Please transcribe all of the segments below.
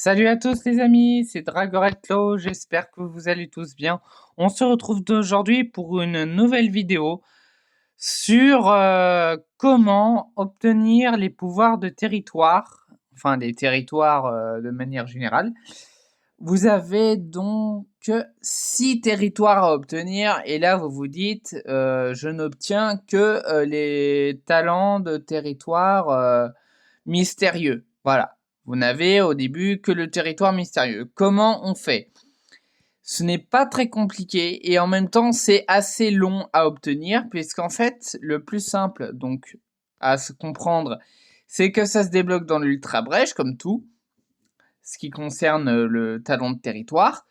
Salut à tous les amis, c'est Dragoretlo, j'espère que vous allez tous bien. On se retrouve aujourd'hui pour une nouvelle vidéo sur comment obtenir les pouvoirs de territoire, enfin les territoires de manière générale. Vous avez donc 6 territoires à obtenir et là vous vous dites je n'obtiens que les talents de territoire mystérieux. Voilà. Vous n'avez au début que le territoire mystérieux. Comment on fait? Ce n'est pas très compliqué et en même temps c'est assez long à obtenir puisqu'en fait le plus simple donc à se comprendre c'est que ça se débloque dans l'ultra brèche comme tout ce qui concerne le talent de territoire.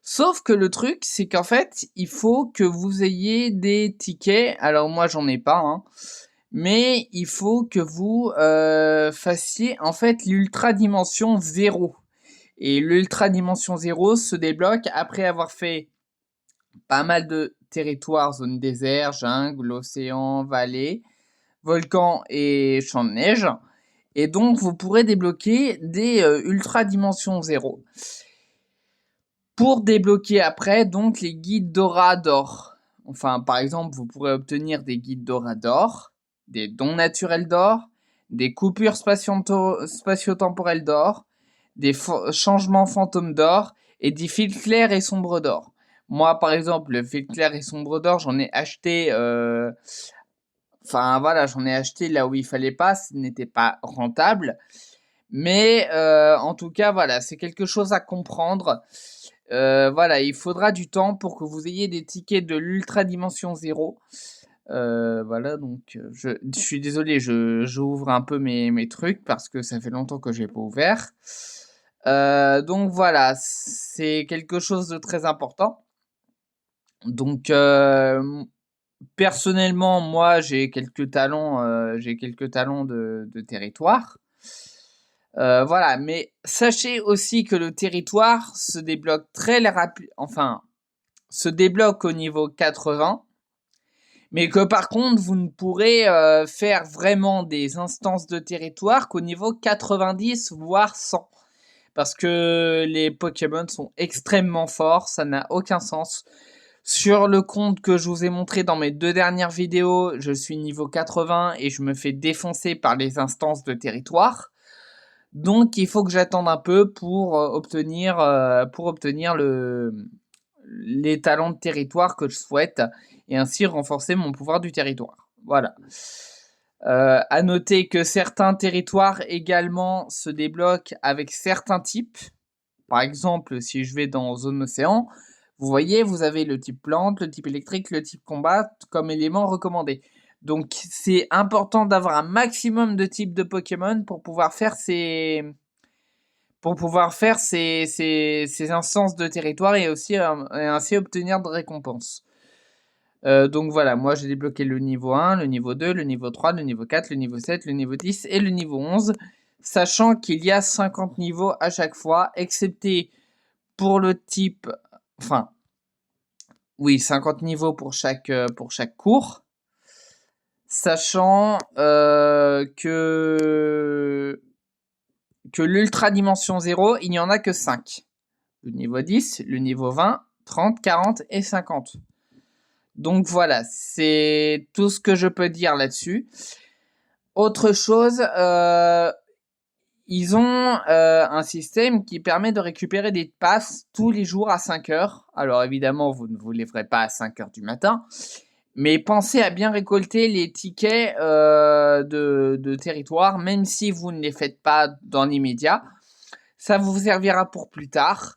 Sauf que le truc c'est qu'en fait il faut que vous ayez des tickets. Alors moi j'en ai pas hein, mais il faut que vous fassiez en fait l'ultra dimension 0. Et l'ultra dimension 0 se débloque après avoir fait pas mal de territoires, zone désert, jungle, océan, vallée, volcan et champ de neige. Et donc vous pourrez débloquer des ultra dimension 0. Pour débloquer après donc les guides d'aura d'or. Enfin par exemple vous pourrez obtenir des guides d'aura d'or, des dons naturels d'or, des coupures spatio-temporelles d'or, des changements fantômes d'or et des fils clairs et sombres d'or. Moi par exemple le fil clair et sombre d'or j'en ai acheté enfin voilà j'en ai acheté là où il fallait pas, ce n'était pas rentable. Mais en tout cas voilà c'est quelque chose à comprendre. Voilà, il faudra du temps pour que vous ayez des tickets de l'ultra dimension 0. Voilà, donc je suis désolé, j'ouvre un peu mes trucs parce que ça fait longtemps que j'ai pas ouvert. Donc voilà, c'est quelque chose de très important. Donc personnellement, moi j'ai quelques talents de territoire. Voilà, mais sachez aussi que le territoire se débloque très rapidement, enfin, se débloque au niveau 80, mais que par contre, vous ne pourrez faire vraiment des instances de territoire qu'au niveau 90, voire 100. Parce que les Pokémon sont extrêmement forts, ça n'a aucun sens. Sur le compte que je vous ai montré dans mes 2 dernières vidéos, je suis niveau 80 et je me fais défoncer par les instances de territoire. Donc il faut que j'attende un peu pour obtenir les talents de territoire que je souhaite et ainsi renforcer mon pouvoir du territoire. Voilà. À noter que certains territoires également se débloquent avec certains types. Par exemple, si je vais dans zone océan, vous voyez, vous avez le type plante, le type électrique, le type combat comme éléments recommandés. Donc c'est important d'avoir un maximum de types de Pokémon pour pouvoir faire ces instances de territoire et aussi et ainsi obtenir de récompenses. Donc voilà, moi j'ai débloqué le niveau 1, le niveau 2, le niveau 3, le niveau 4, le niveau 7, le niveau 10 et le niveau 11, sachant qu'il y a 50 niveaux à chaque fois, excepté pour le type... Enfin, oui, 50 niveaux pour chaque cours, sachant que l'ultra dimension 0, il n'y en a que 5. Le niveau 10, le niveau 20, 30, 40 et 50. Donc voilà, c'est tout ce que je peux dire là-dessus. Autre chose, ils ont un système qui permet de récupérer des passes tous les jours à 5 heures. Alors évidemment, vous ne vous lèverez pas à 5 heures du matin, mais pensez à bien récolter les tickets de territoire, même si vous ne les faites pas dans l'immédiat. Ça vous servira pour plus tard.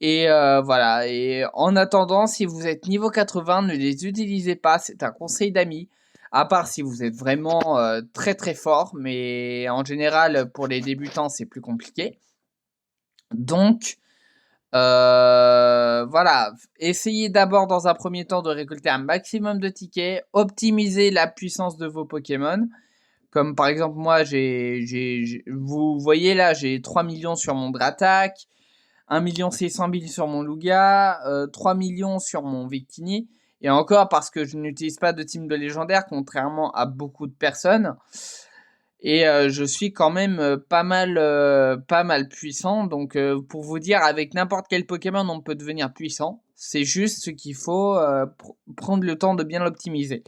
Et voilà, et en attendant, si vous êtes niveau 80, ne les utilisez pas, c'est un conseil d'amis. À part si vous êtes vraiment très très fort, mais en général, pour les débutants, c'est plus compliqué. Donc, voilà, essayez d'abord dans un premier temps de récolter un maximum de tickets, optimiser la puissance de vos Pokémon. Comme par exemple, moi, vous voyez là, j'ai 3 millions sur mon Dratak, 1 600 000 sur mon Lugia, 3 millions sur mon Victini. Et encore parce que je n'utilise pas de team de légendaire, contrairement à beaucoup de personnes. Et je suis quand même pas mal puissant. Donc pour vous dire, avec n'importe quel Pokémon, on peut devenir puissant. C'est juste ce qu'il faut prendre le temps de bien l'optimiser.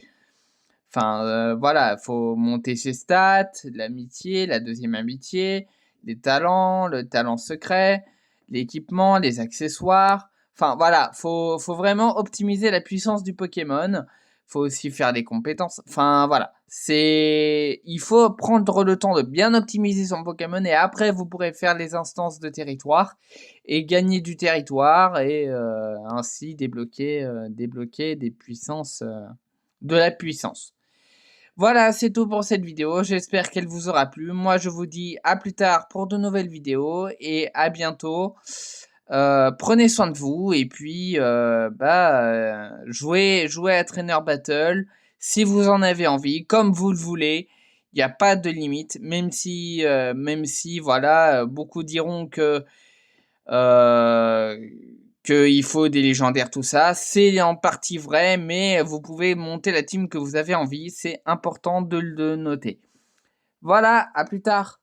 Enfin, voilà, faut monter ses stats, l'amitié, la deuxième amitié, les talents, le talent secret, l'équipement, les accessoires. Enfin, voilà, faut vraiment optimiser la puissance du Pokémon. Faut aussi faire les compétences. Enfin, voilà. Il faut prendre le temps de bien optimiser son Pokémon et après, vous pourrez faire les instances de territoire et gagner du territoire et ainsi débloquer des puissances, de la puissance. Voilà, c'est tout pour cette vidéo. J'espère qu'elle vous aura plu. Moi, je vous dis à plus tard pour de nouvelles vidéos et à bientôt. Prenez soin de vous et puis jouez à Trainer Battle si vous en avez envie, comme vous le voulez. Il n'y a pas de limite, même si voilà, beaucoup diront euh, qu'il faut des légendaires, tout ça. C'est en partie vrai, mais vous pouvez monter la team que vous avez envie. C'est important de le noter. Voilà, à plus tard.